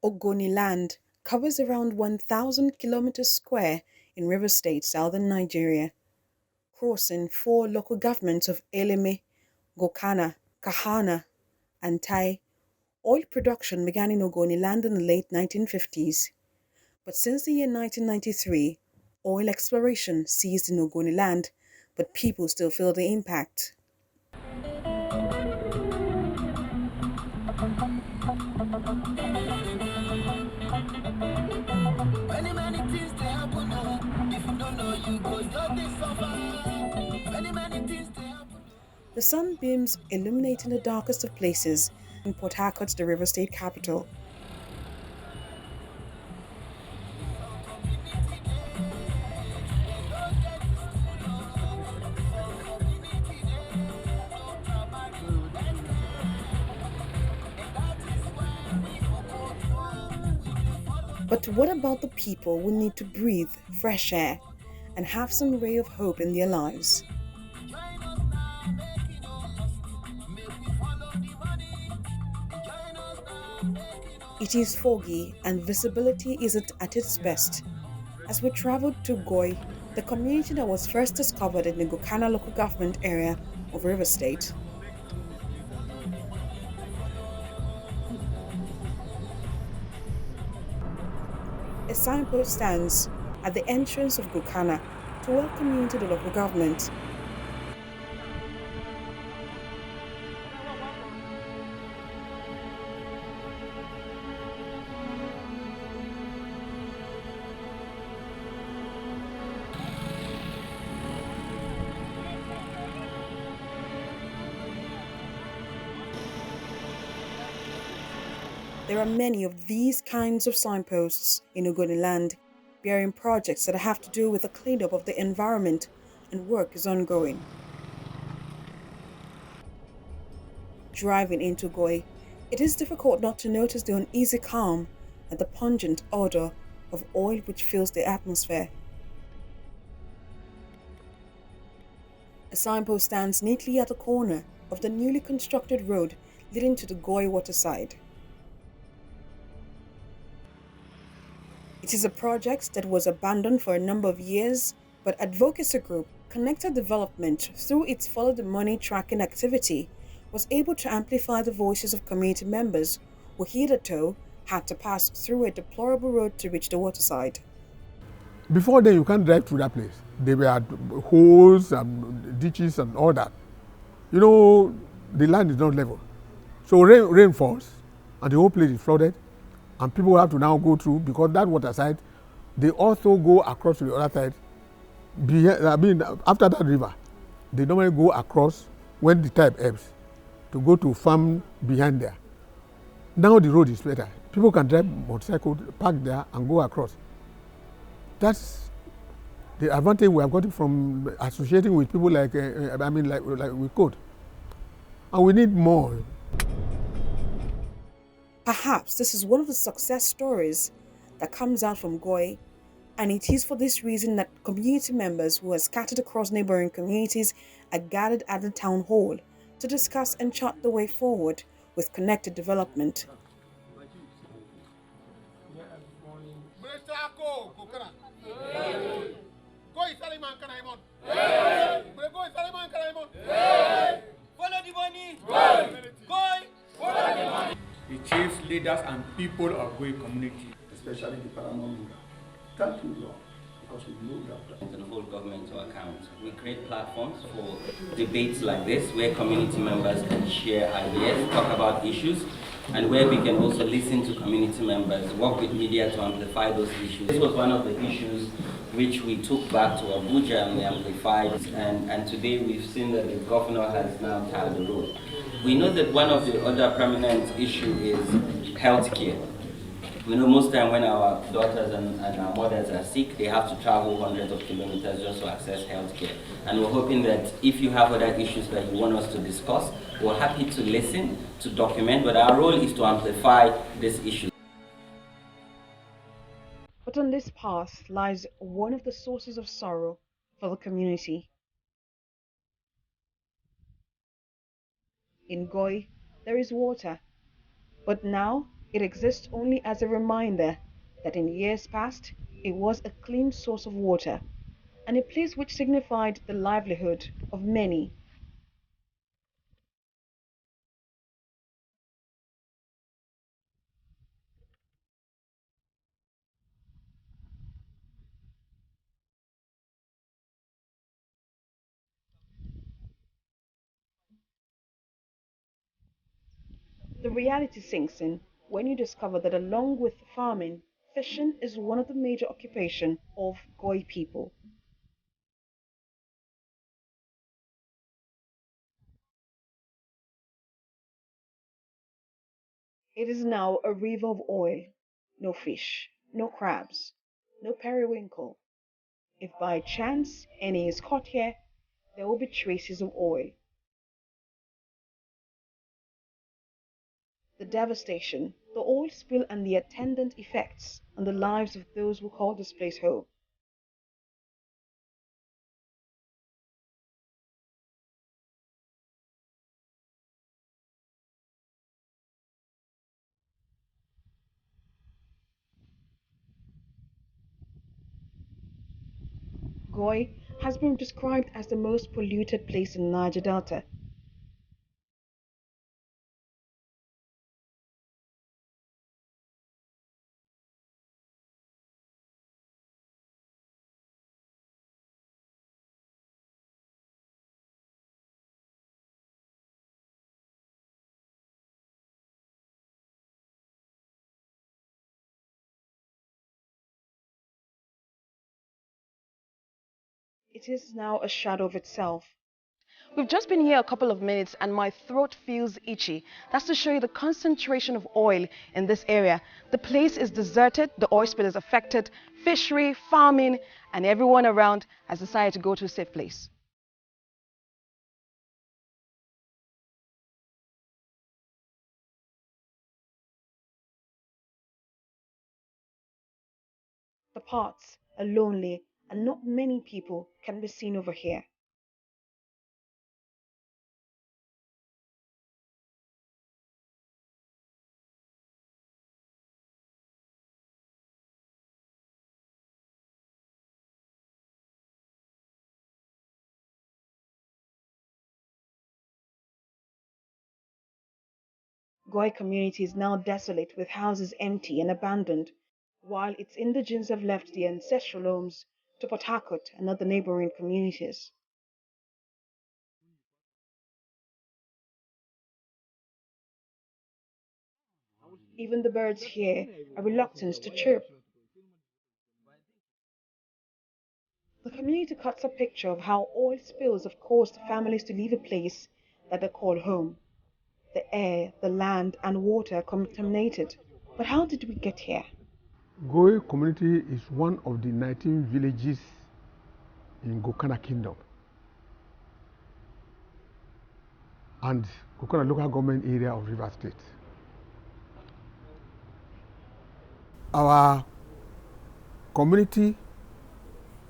Ogoni land covers around 1,000 kilometers square in River State, southern Nigeria, crossing four local governments of Eleme, Gokana, Kahana, and Tai. Oil production began in Ogoni land in the late 1950s, but since the year 1993, oil exploration ceased in Ogoni land, but people still feel the impact. Many things they happen now. If you don't know, you go stop this suffer. Many things they happen. The sunbeams illuminating the darkest of places in Port Harcourt, the River State capital. But what about the people who need to breathe fresh air and have some ray of hope in their lives? It is foggy and visibility isn't at its best. As we traveled to Goi, the community that was first discovered in the Gokana local government area of River State. A signpost stands at the entrance of Gokana to welcome you into the local government. There are many of these kinds of signposts in Ogoni land, bearing projects that have to do with the cleanup of the environment, and work is ongoing. Driving into Goi, it is difficult not to notice the uneasy calm and the pungent odor of oil which fills the atmosphere. A signpost stands neatly at the corner of the newly constructed road leading to the Goi waterside. It is a project that was abandoned for a number of years, but advocacy group Connected Development, through its Follow the Money tracking activity, was able to amplify the voices of community members who hitherto had to pass through a deplorable road to reach the waterside. Before then, you can't drive through that place. There were holes and ditches and all that. You know, the land is not level. So rain falls and the whole place is flooded. And people have to now go through, because that water side, they also go across to the other side. After that river, they normally go across when the tide ebbs to go to farm behind there. Now the road is better. People can drive motorcycle, park there and go across. That's the advantage we have gotten from associating with people like we could. And we need more. Perhaps this is one of the success stories that comes out from Goi, and it is for this reason that community members who are scattered across neighboring communities are gathered at the town hall to discuss and chart the way forward with connected development. The chiefs, leaders, and people of Goi community, especially the paramount leader. Thank you, Lord, because we know that. To hold government to account. We create platforms for debates like this, where community members can share ideas, talk about issues, and where we can also listen to community members, work with media to amplify those issues. This was one of the issues which we took back to Abuja and we amplified, and today we've seen that the governor has now tiled the road. We know that one of the other prominent issues is healthcare. We know most time when our daughters and our mothers are sick, they have to travel hundreds of kilometers just to access healthcare. And we're hoping that if you have other issues that you want us to discuss, we're happy to listen, to document, but our role is to amplify this issue. But on this path lies one of the sources of sorrow for the community. In Goi, there is water, but now It exists only as a reminder that in years past it was a clean source of water and a place which signified the livelihood of many. The reality sinks in when you discover that along with farming, fishing is one of the major occupations of Goi people. It is now a river of oil, no fish, no crabs, no periwinkle. If by chance any is caught here, there will be traces of oil. The devastation, the oil spill, and the attendant effects on the lives of those who call this place home. Goi has been described as the most polluted place in Niger Delta. It is now a shadow of itself. We've just been here a couple of minutes and my throat feels itchy. That's to show you the concentration of oil in this area. The place is deserted, the oil spill is affected, fishery, farming, and everyone around has decided to go to a safe place. The paths are lonely and not many people can be seen over here. Goi community is now desolate with houses empty and abandoned, while its indigents have left their ancestral homes to Port Harcourt and other neighboring communities. Even the birds here are reluctant to chirp. The community cuts a picture of how oil spills have caused families to leave a place that they call home. The air, the land, and water are contaminated. But how did we get here? Goi community is one of the 19 villages in Gokana Kingdom and Gokana local government area of River State. Our community,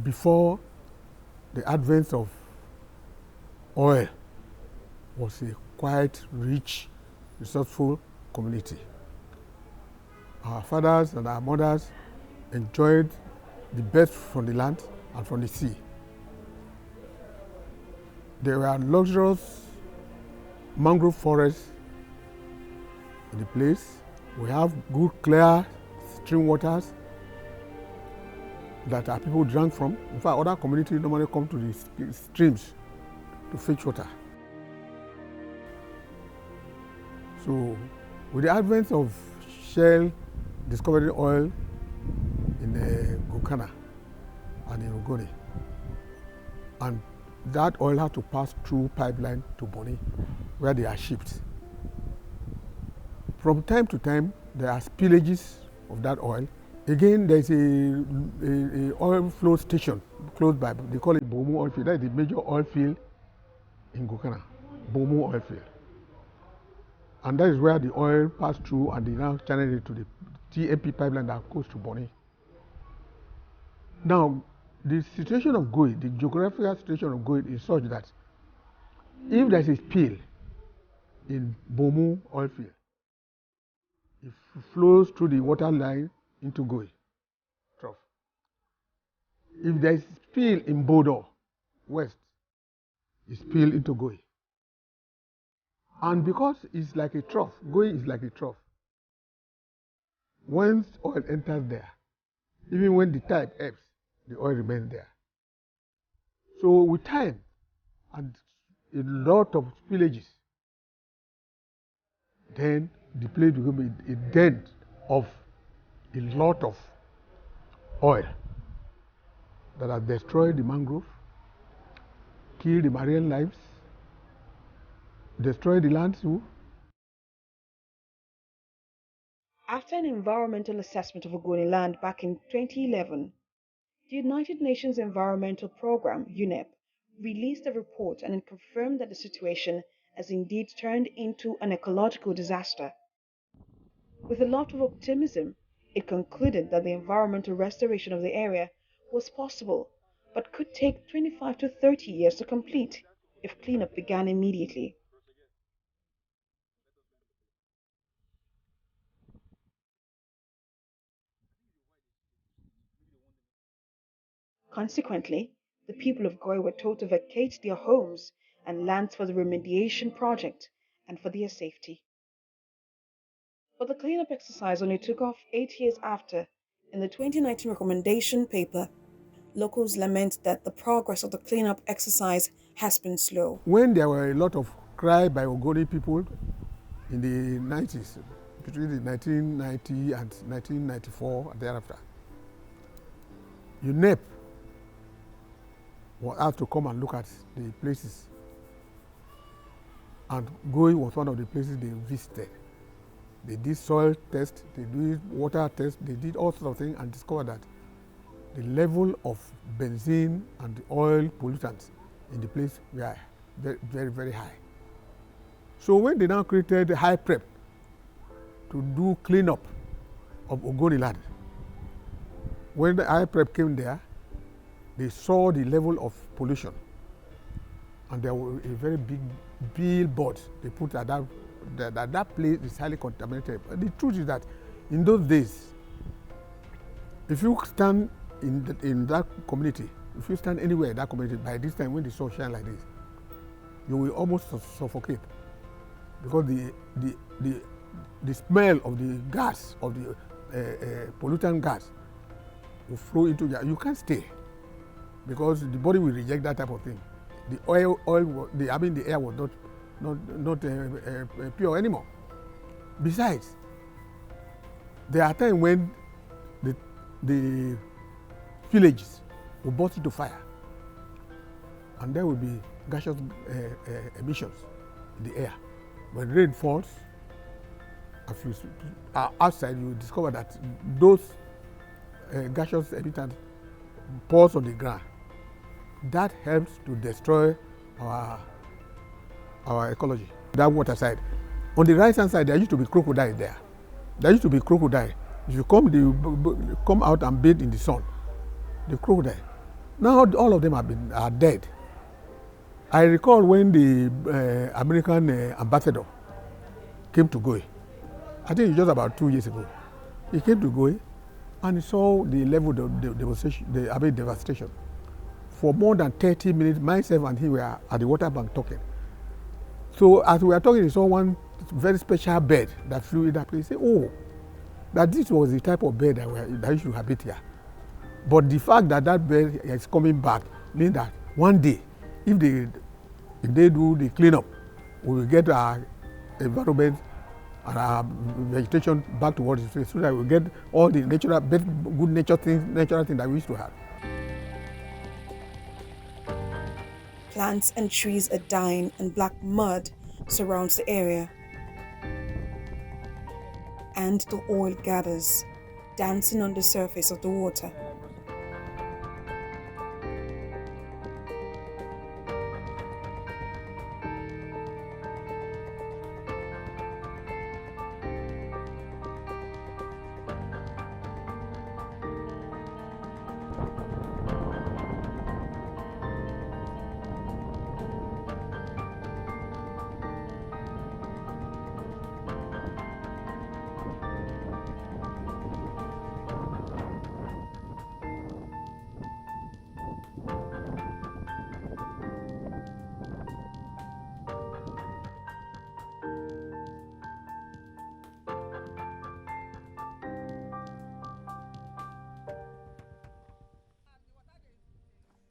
before the advent of oil, was a quite rich, resourceful community. Our fathers and our mothers enjoyed the best from the land and from the sea. There were luxurious mangrove forests in the place. We have good, clear stream waters that our people drank from. In fact, other communities normally come to the streams to fetch water. So, with the advent of Shell discovering oil in Gokana and in Ogoni, and that oil had to pass through pipeline to Bonny, where they are shipped. From time to time, there are spillages of that oil. Again, there is a oil flow station close by. They call it Bomu oil field. That is the major oil field in Gokana, Bomu oil field. And that is where the oil passed through and they now channel it to the TMP pipeline that goes to Bonny. Now, the situation of Goi, the geographical situation of Goi is such that if there is a spill in Bomu oil field, It flows through the water line into Goi Trough. If there is spill in Bodo West, it spill into Goi. And because it's like a trough, Goi is like a trough. Once oil enters there, even when the tide ebbs, the oil remains there. So with time and a lot of spillages, then the place becomes a den of a lot of oil that has destroyed the mangrove, killed the marine lives, destroyed the land too. After an environmental assessment of Ogoni land back in 2011, the United Nations Environmental Programme, UNEP, released a report and it confirmed that the situation has indeed turned into an ecological disaster. With a lot of optimism, it concluded that the environmental restoration of the area was possible, but could take 25 to 30 years to complete if cleanup began immediately. Consequently, the people of Goi were told to vacate their homes and lands for the remediation project and for their safety. But the cleanup exercise only took off 8 years after. In the 2019 recommendation paper, locals lament that the progress of the cleanup exercise has been slow. When there were a lot of cry by Ogoni people in the 90s, between the 1990 and 1994 and thereafter, UNEP was asked to come and look at the places. And Goi was one of the places they visited. They did soil tests, they did water tests, they did all sorts of things and discovered that the level of benzene and oil pollutants in the place were very, very, very high. So when they now created high prep to do cleanup of Ogoni land, when the high prep came there, they saw the level of pollution. And there was a very big billboard they put at that place is highly contaminated. But the truth is that in those days, if you stand in that community, if you stand anywhere in that community, by this time when the sun shines like this, you will almost suffocate because the smell of the gas, of the pollutant gas will flow into you can't stay because the body will reject that type of thing. The the air was not pure anymore. Besides, there are times when the villages will burst into fire, and there will be gaseous emissions in the air. When rain falls, if you are outside, you will discover that those gaseous emitters pours on the ground. That helps to destroy our ecology. That water side. On the right hand side, there used to be crocodile there. There used to be crocodile. If you come out and bathe in the sun, the crocodile. Now all of them are dead. I recall when the American ambassador came to Goi. I think it was just about 2 years ago. He came to Goi and he saw the level of the devastation. For more than 30 minutes, myself and he were at the water bank talking. So as we were talking, he saw one very special bird that flew in that place. He said, oh, that this was the type of bird that used to habit here. But the fact that that bird is coming back means that one day, if they do the cleanup, we will get our environment and our vegetation back to what it is, so that we will get all the natural natural things that we used to have. Plants and trees are dying and black mud surrounds the area. And the oil gathers, dancing on the surface of the water.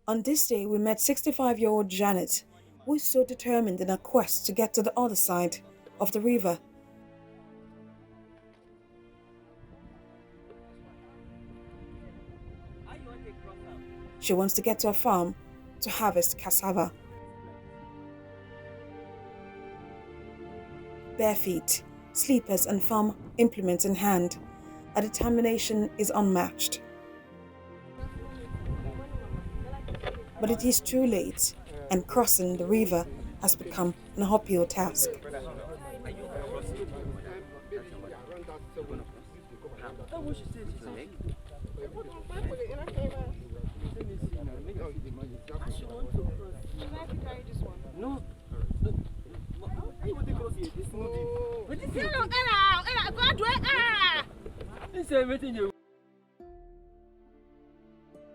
On this day, we met 65-year-old Janet, who is so determined in her quest to get to the other side of the river. She wants to get to a farm to harvest cassava. Bare feet, sleepers and farm implements in hand, her determination is unmatched. But it is too late, and crossing the river has become an uphill task.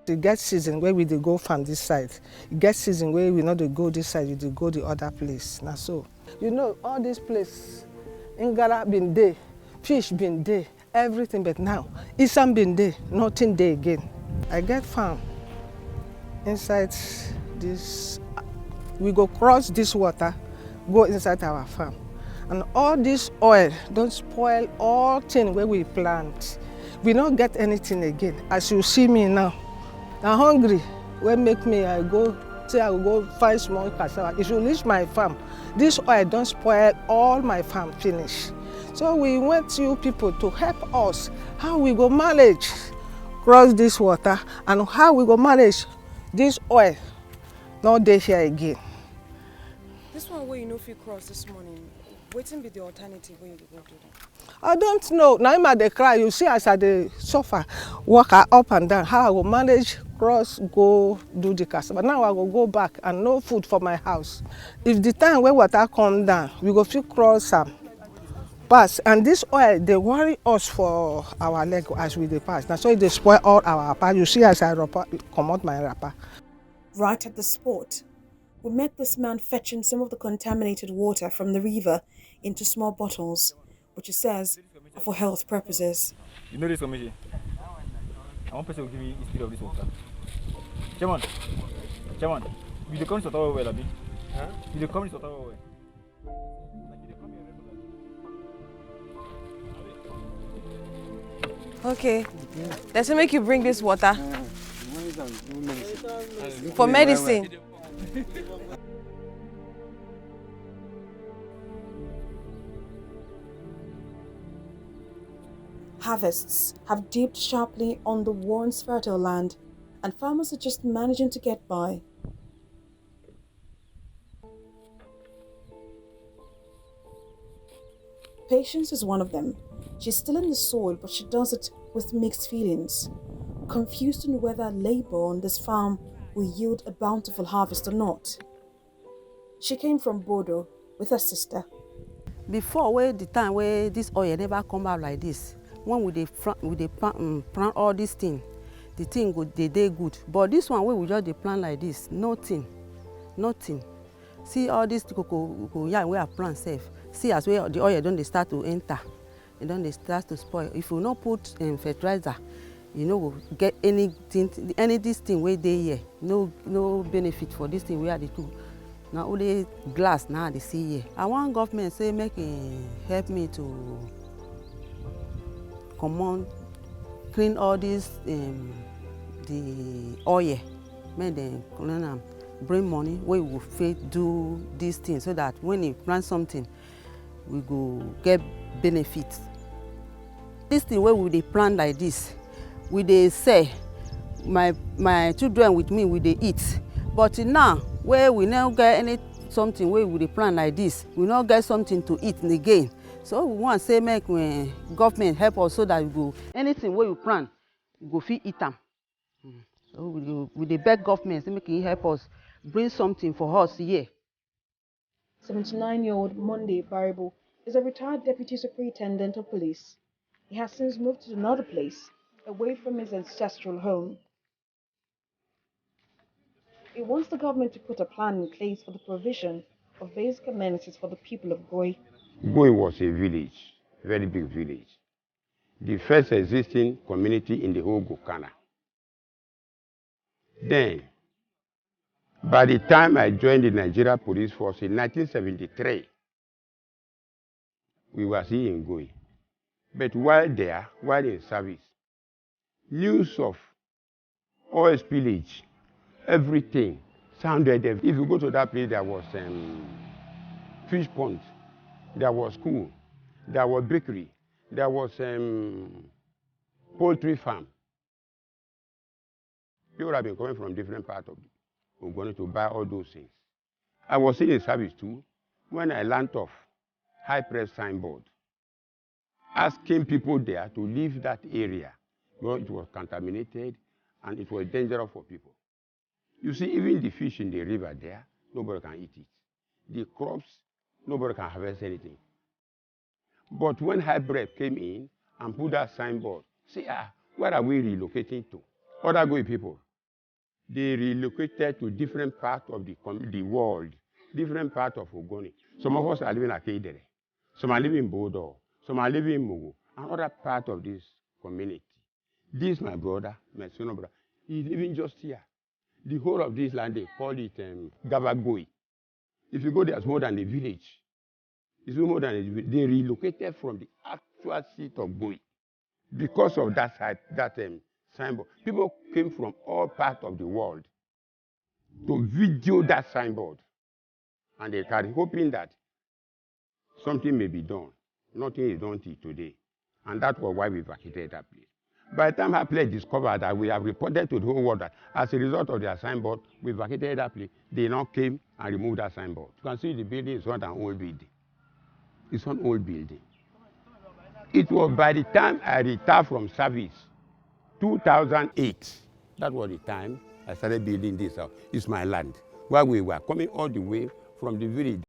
It get season where we dey go farm this side. It get season where we not dey go this side, we dey go the other place. Now so, you know, all this place, Ingara been there, fish been there, everything, but now, Isam been there, nothing there again. I get farm inside this, we go cross this water, go inside our farm. And all this oil don't spoil all things where we plant. We don't get anything again. As you see me now, I'm hungry. What make me I go say I will go find small cassava. If you reach my farm, this oil don't spoil all my farm finish. So we want you people to help us how we go manage cross this water and how we go manage this oil not dey here again. This one where you know if you cross this morning, waiting be the alternative when you go do that. I don't know. Now I'm at the cry. You see as I dey suffer, walk up and down. How I will manage cross, go do the cassava. Now I will go back and no food for my house. If the time when water come down, we go fit cross some pass. And this oil they worry us for our leg as we dey pass. Now so they spoil all our wrapper. You see as I come out my wrapper. Right at the spot, we met this man fetching some of the contaminated water from the river into small bottles, which he says are for health purposes. You know this commission? I want person to give me the speed of this water. Chairman, you dey come to Ottawa well, abi? Huh? You dey come to Ottawa well. Okay. Let's make you bring this water. For medicine. Harvests have dipped sharply on the once fertile land, and farmers are just managing to get by. Patience is one of them. She's still in the soil, but she does it with mixed feelings, confused on whether labor on this farm will yield a bountiful harvest or not. She came from Bodo with her sister. Before, where the time where this oil never come out like this, when we plant all these things, the thing go they good. But this one where we just dey plant like this, nothing. See all this cocoa yeah where I plant safe. See as where the oil don't they start to enter, it don't they start to spoil. If you not put fertilizer, you know get anything, this thing where they here, no benefit for this thing where they do. Now only glass now they see here. I want government say make help me to come on, clean all this the oil, make them clean am, bring money where we will fit do this thing so that when you plant something, we go get benefits. This thing where we dey plant like this, we dey sell. My children with me we dey eat, but now where we now get something where we dey plant like this, we not get something to eat again. So we want say make government help us so that we go anything where we plant, we go fit eat them. So we dey beg government to make it help us bring something for us here. 79-year-old Monday Baribo is a retired deputy superintendent of police. He has since moved to another place, away from his ancestral home. He wants the government to put a plan in place for the provision of basic amenities for the people of Goi. Goi was a village, very big village. The first existing community in the whole Gokana. Then, By the time I joined the Nigeria Police Force in 1973, we were still in Ogoni. But while in service, news of oil spillage, everything sounded. If you go to that place, there was fish pond, there was school, there was bakery, there was poultry farm. People have been coming from different parts of Ogoni to buy all those things. I was still in service too when I learned of high press signboard asking people there to leave that area because it was contaminated and it was dangerous for people. You see, even the fish in the river there, nobody can eat it. The crops, nobody can harvest anything. But when high breath came in and put that signboard, say, where are we relocating to? Other Ogoni people, they relocated to different parts of the world, different parts of Ogoni. Some of us are living at Kedere, some are living in Bodo, some are living in Mogo, and other parts of this community. This, my brother, my son brother, he's living just here. The whole of this land, they call it Gabagoi. If you go there, it's more than a village. It's more than a village. They relocated from the actual seat of Goi because of that signboard. People came from all parts of the world to video that signboard. And they carry, hoping that something may be done. Nothing is done till today. And that was why we vacated that place. By the time that place discovered that we have reported to the whole world that as a result of their signboard, we vacated that place, they now came and removed that signboard. You can see the building is not an old building. It's an old building. It was by the time I retired from service, 2008. That was the time I started building this house. It's my land, where we were coming all the way from the village.